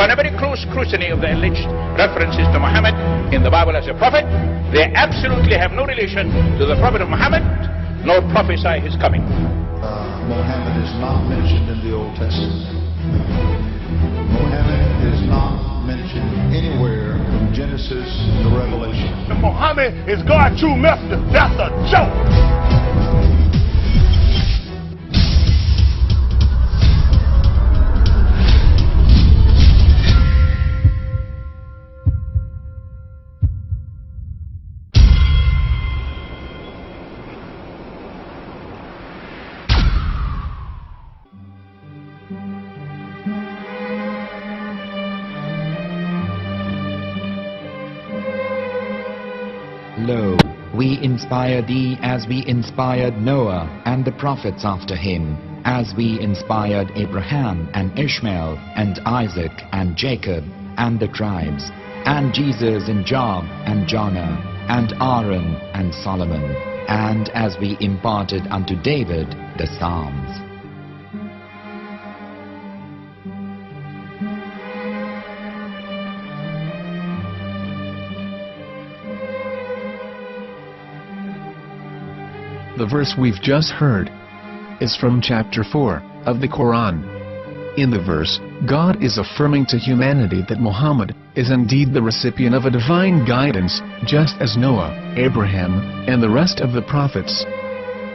upon a very close scrutiny of the alleged references to Muhammad in the Bible as a prophet, they absolutely have no relation to the prophet of Muhammad, nor prophesy his coming. Muhammad is not mentioned in the Old Testament. Muhammad is not mentioned anywhere from Genesis to Revelation. Muhammad is God's true messenger. That's a joke. Lo, we inspire thee as we inspired Noah and the prophets after him, as we inspired Abraham and Ishmael and Isaac and Jacob and the tribes, and Jesus and Job and Jonah and Aaron and Solomon, and as we imparted unto David the Psalms. The verse we've just heard is from chapter 4 of the Quran. In the verse, God is affirming to humanity that Muhammad is indeed the recipient of a divine guidance, just as Noah, Abraham, and the rest of the prophets.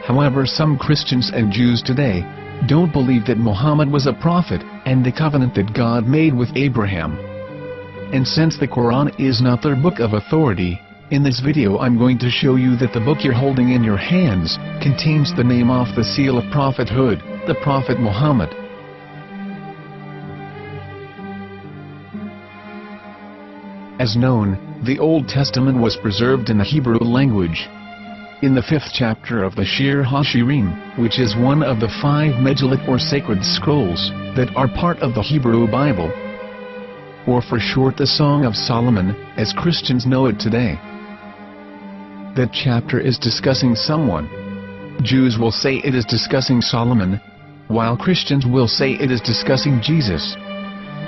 However, some Christians and Jews today don't believe that Muhammad was a prophet and the covenant that God made with Abraham. And since the Quran is not their book of authority, in this video I'm going to show you that the book you're holding in your hands contains the name off the seal of prophethood, the Prophet Muhammad. As known, the Old Testament was preserved in the Hebrew language. In the 5th chapter of the Shir HaShirim, which is one of the 5 Megillat or sacred scrolls that are part of the Hebrew Bible, or for short the Song of Solomon, as Christians know it today. That chapter is discussing someone. Jews will say it is discussing Solomon, while Christians will say it is discussing Jesus.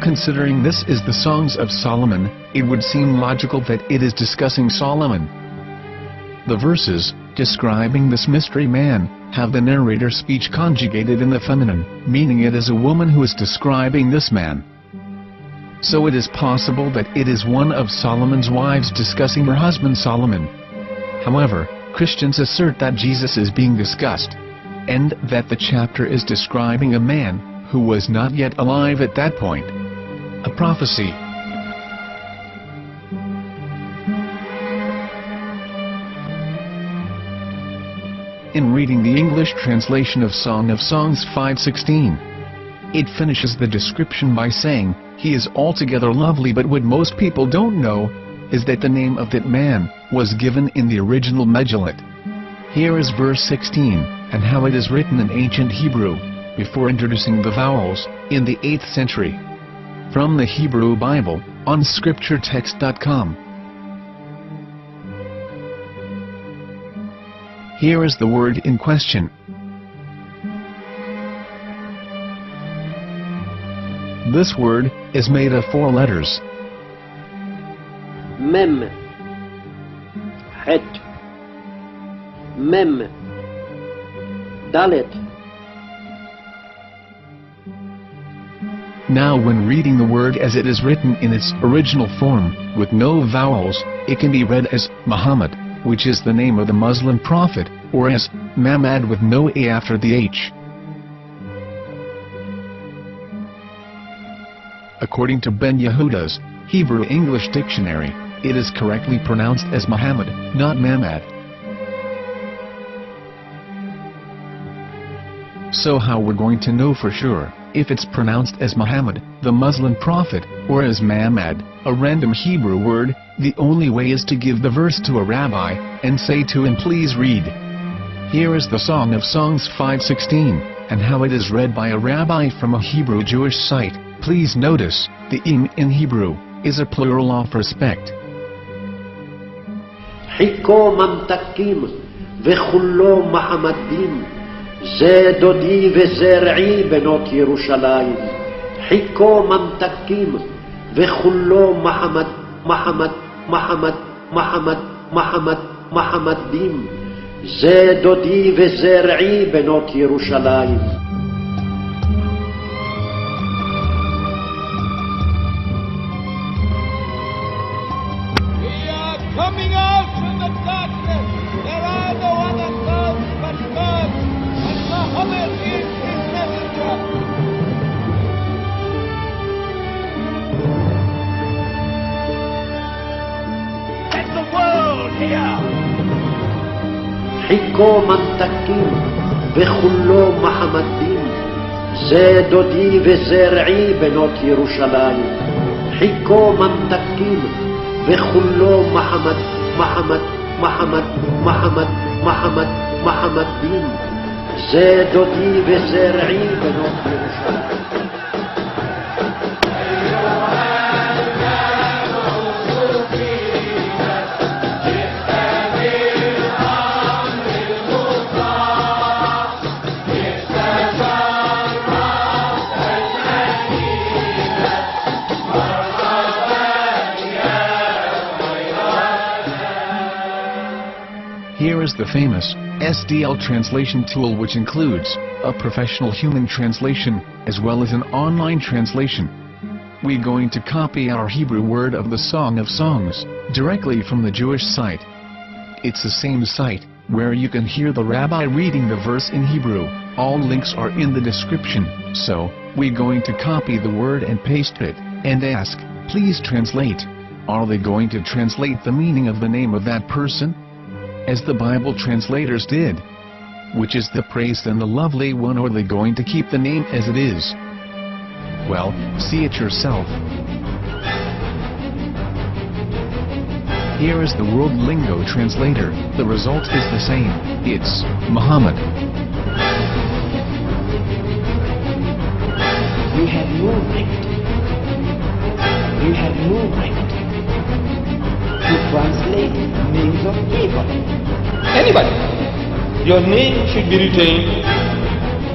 Considering this is the Songs of Solomon, it would seem logical that it is discussing Solomon. The verses, describing this mystery man, have the narrator's speech conjugated in the feminine, meaning it is a woman who is describing this man. So it is possible that it is one of Solomon's wives discussing her husband Solomon. However, Christians assert that Jesus is being discussed, and that the chapter is describing a man who was not yet alive at that point. A prophecy. In reading the English translation of Song of Songs 5:16, it finishes the description by saying, "He is altogether lovely," but what most people don't know is that the name of that man was given in the original Megillat. Here is verse 16, and how it is written in ancient Hebrew, before introducing the vowels, in the 8th century. From the Hebrew Bible, on scripturetext.com. Here is the word in question. This word is made of 4 letters. Mem, Het, Mem, Dalet. Now when reading the word as it is written in its original form, with no vowels, it can be read as Muhammad, which is the name of the Muslim prophet, or as Mamad with no A after the H. According to Ben Yehuda's Hebrew English Dictionary, it is correctly pronounced as Muhammad, not Mamad. So how we're going to know for sure if it's pronounced as Muhammad, the Muslim prophet, or as Mamad, a random Hebrew word? The only way is to give the verse to a rabbi and say to him, "Please read." Here is the Song of Songs 5:16, and how it is read by a rabbi from a Hebrew Jewish site. Please notice, the im in Hebrew is a plural of respect. Hiko mamtakim vechullo mahamadim ze dodi ve zer'i benot Yerushalayim. Hiko mamtakim וכולו מחמד, מחמד, מחמד, מחמד, מחמד, מחמדים. זה דודי וזרעי בנות ירושלים. Coming out from the darkness, there are no other gods but God, and Muhammad is his messenger. Let the world hear. חיכו ממתקים וכולו מחמדים. זה דודי וזרעי בנות ירושלים. חיכו ממתקים וכולו מחמד, מחמד, מחמד, מחמד, מחמד, מחמדים. זה דודי וזרעי בנות ירושלים. Here is the famous SDL translation tool, which includes a professional human translation as well as an online translation. We're going to copy our Hebrew word of the Song of Songs directly from the Jewish site. It's the same site where you can hear the rabbi reading the verse in Hebrew. All links are in the description, so we're going to copy the word and paste it and ask, please translate. Are they going to translate the meaning of the name of that person, as the Bible translators did? Which is the praised and the lovely one, or are they going to keep the name as it is? Well, see it yourself. Here is the World Lingo translator. The result is the same. It's Muhammad. We have no right. We have no right to translate names of people. Anybody. Your name should be retained.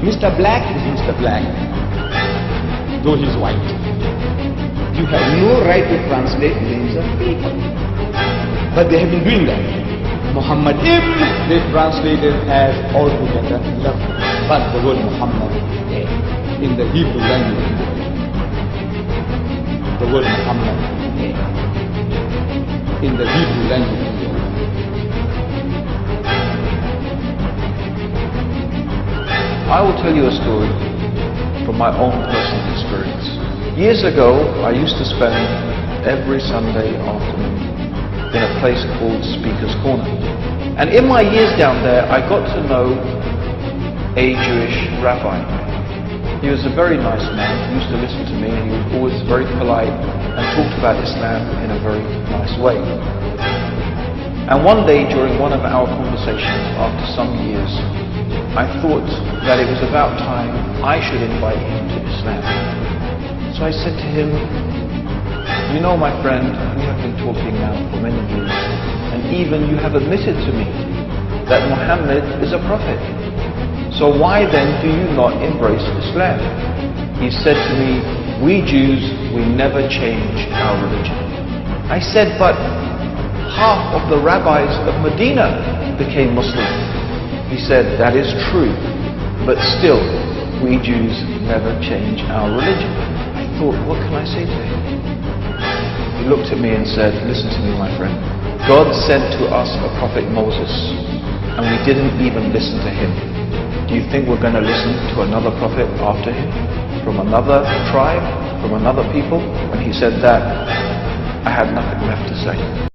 Mr. Black is Mr. Black, though he's white. You have no right to translate names of people. But they have been doing that. Muhammad they translated as altogether lovely. But the word Muhammad in the Hebrew language, the word Muhammad in the Hebrew language. I will tell you a story from my own personal experience. Years ago, I used to spend every Sunday afternoon in a place called Speaker's Corner. And in my years down there, I got to know a Jewish rabbi. He was a very nice man. He used to listen to me, and he was always very polite and talked about Islam in a very nice way. And one day during one of our conversations after some years, I thought that it was about time I should invite him to Islam. So I said to him, you know, my friend, we have been talking now for many years, and even you have admitted to me that Muhammad is a prophet. So why then do you not embrace Islam? He said to me, we Jews, we never change our religion. I said, but half of the rabbis of Medina became Muslim. He said, that is true, but still, we Jews never change our religion. I thought, what can I say to him? He looked at me and said, listen to me, my friend. God sent to us a prophet Moses, and we didn't even listen to him. Do you think we're going to listen to another prophet after him? From another tribe? From another people? When he said that, I had nothing left to say.